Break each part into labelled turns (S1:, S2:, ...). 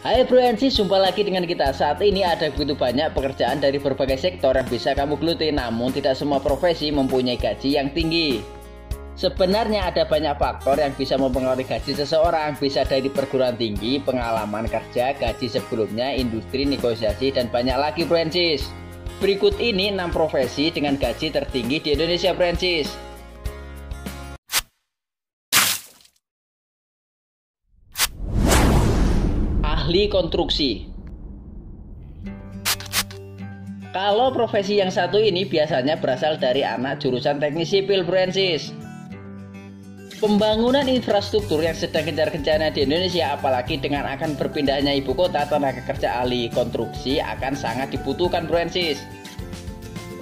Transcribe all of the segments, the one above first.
S1: Hai Francis, jumpa lagi dengan kita. Saat ini ada begitu banyak pekerjaan dari berbagai sektor yang bisa kamu geluti, namun tidak semua profesi mempunyai gaji yang tinggi. Sebenarnya ada banyak faktor yang bisa mempengaruhi gaji seseorang, bisa dari perguruan tinggi, pengalaman kerja, gaji sebelumnya, industri, negosiasi, dan banyak lagi Francis. Berikut ini 6 profesi dengan gaji tertinggi di Indonesia Francis. Ahli konstruksi. Kalau profesi yang satu ini biasanya berasal dari anak jurusan teknik sipil Francis. Pembangunan infrastruktur yang sedang gencar-gencarnya di Indonesia, apalagi dengan akan berpindahnya ibu kota, tenaga kerja ahli konstruksi akan sangat dibutuhkan Francis.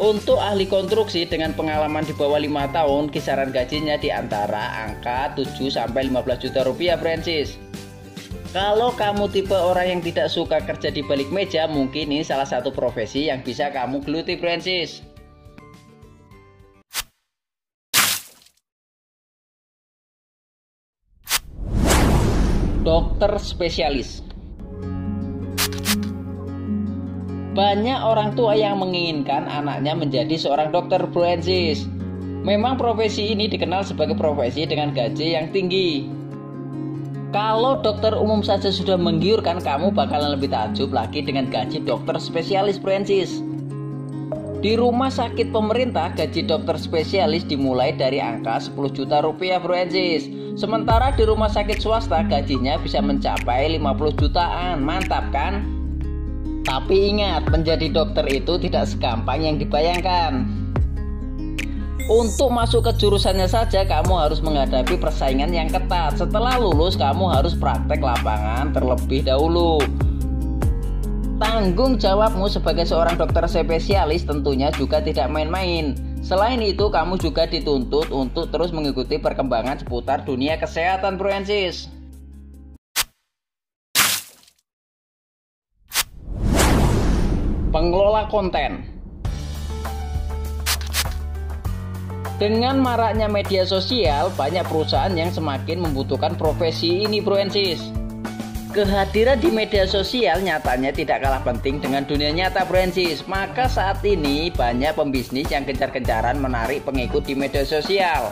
S1: Untuk ahli konstruksi dengan pengalaman di bawah 5 tahun, kisaran gajinya di antara angka 7-15 juta rupiah Francis. Kalau kamu tipe orang yang tidak suka kerja di balik meja, mungkin ini salah satu profesi yang bisa kamu geluti Francis. Dokter spesialis. Banyak orang tua yang menginginkan anaknya menjadi seorang dokter Francis. Memang profesi ini dikenal sebagai profesi dengan gaji yang tinggi. Kalau dokter umum saja sudah menggiurkan, kamu bakalan lebih takjub lagi dengan gaji dokter spesialis Francis. Di rumah sakit pemerintah, gaji dokter spesialis dimulai dari angka 10 juta rupiah Francis. Sementara di rumah sakit swasta gajinya bisa mencapai 50 jutaan. Mantap kan? Tapi ingat, menjadi dokter itu tidak segampang yang dibayangkan. Untuk masuk ke jurusannya saja kamu harus menghadapi persaingan yang ketat. Setelah lulus kamu harus praktek lapangan terlebih dahulu. Tanggung jawabmu sebagai seorang dokter spesialis tentunya juga tidak main-main. Selain itu kamu juga dituntut untuk terus mengikuti perkembangan seputar dunia kesehatan Francis. Pengelola konten. Dengan maraknya media sosial, banyak perusahaan yang semakin membutuhkan profesi ini Francis. Kehadiran di media sosial nyatanya tidak kalah penting dengan dunia nyata Francis. Maka saat ini banyak pembisnis yang gencar-gencaran menarik pengikut di media sosial.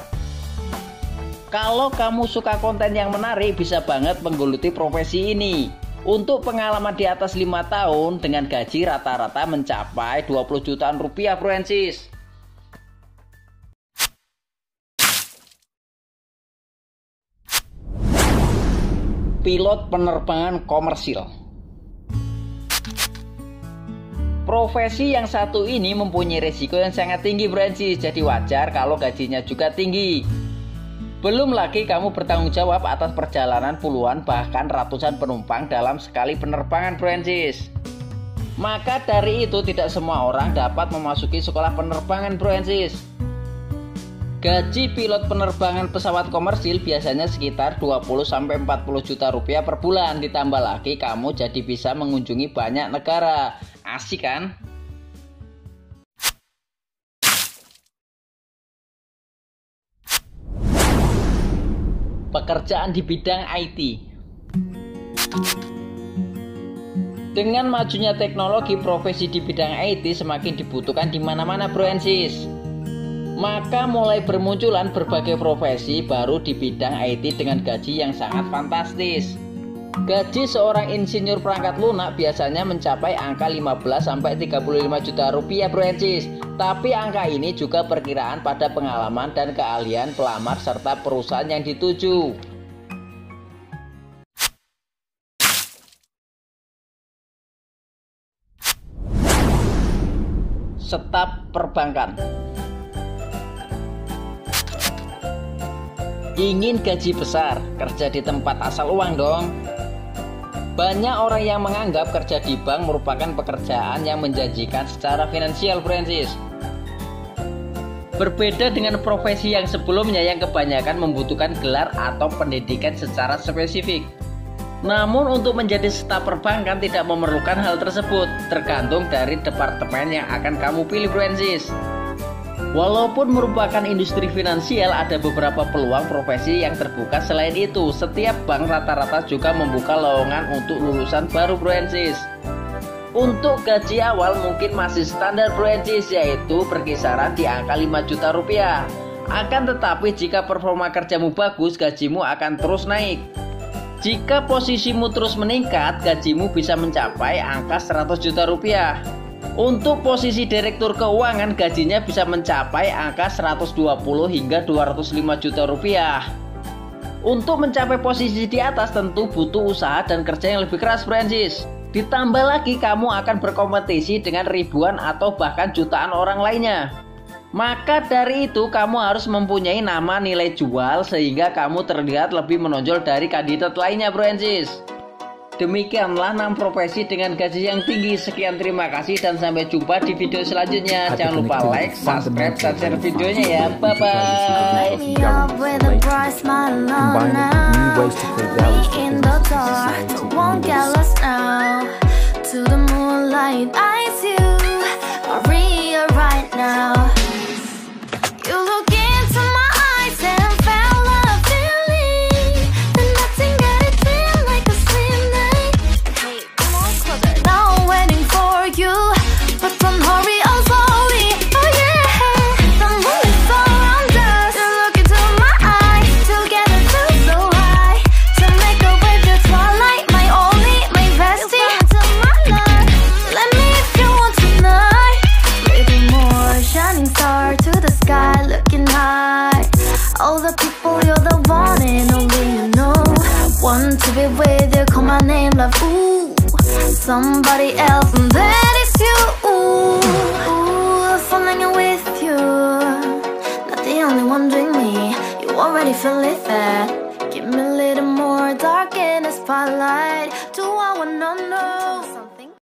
S1: Kalau kamu suka konten yang menarik, bisa banget menggeluti profesi ini. Untuk pengalaman di atas 5 tahun dengan gaji rata-rata mencapai 20 jutaan rupiah Francis. Pilot penerbangan komersil. Profesi yang satu ini mempunyai risiko yang sangat tinggi Francis, jadi wajar kalau gajinya juga tinggi. Belum lagi kamu bertanggung jawab atas perjalanan puluhan bahkan ratusan penumpang dalam sekali penerbangan Francis. Maka dari itu tidak semua orang dapat memasuki sekolah penerbangan Francis. Gaji pilot penerbangan pesawat komersil biasanya sekitar 20-40 juta rupiah per bulan. Ditambah lagi kamu jadi bisa mengunjungi banyak negara. Asik kan? Pekerjaan di bidang IT. Dengan majunya teknologi, profesi di bidang IT semakin dibutuhkan di mana-mana Francis. Maka mulai bermunculan berbagai profesi baru di bidang IT dengan gaji yang sangat fantastis. Gaji seorang insinyur perangkat lunak biasanya mencapai angka 15-35 juta rupiah Francis. Tapi angka ini juga perkiraan pada pengalaman dan keahlian pelamar serta perusahaan yang dituju. Staf perbankan. Ingin gaji besar, kerja di tempat asal uang dong. Banyak orang yang menganggap kerja di bank merupakan pekerjaan yang menjanjikan secara finansial Francis. Berbeda dengan profesi yang sebelumnya yang kebanyakan membutuhkan gelar atau pendidikan secara spesifik. Namun untuk menjadi staf perbankan tidak memerlukan hal tersebut, tergantung dari departemen yang akan kamu pilih Francis. Walaupun merupakan industri finansial, ada beberapa peluang profesi yang terbuka selain itu. Setiap bank rata-rata juga membuka lowongan untuk lulusan baru Francis. Untuk gaji awal mungkin masih standar Francis, yaitu berkisaran di angka 5 juta rupiah. Akan tetapi jika performa kerjamu bagus, gajimu akan terus naik. Jika posisimu terus meningkat, gajimu bisa mencapai angka 100 juta rupiah. Untuk posisi direktur keuangan, gajinya bisa mencapai angka 120 hingga 205 juta rupiah. Untuk mencapai posisi di atas tentu butuh usaha dan kerja yang lebih keras, Francis. Ditambah lagi kamu akan berkompetisi dengan ribuan atau bahkan jutaan orang lainnya. Maka dari itu kamu harus mempunyai nama nilai jual sehingga kamu terlihat lebih menonjol dari kandidat lainnya, Francis. Demikianlah 6 profesi dengan gaji yang tinggi. Sekian, terima kasih dan sampai jumpa di video selanjutnya. Jangan lupa like, subscribe, dan share videonya ya. Bye-bye.
S2: All the people, you're the one and only you know. Want to be with you, call my name, love, ooh. Somebody else, and that is you, ooh. Falling in with you, not the only one doing me. You already feel it there. Give me a little more dark in the spotlight. Do I wanna know?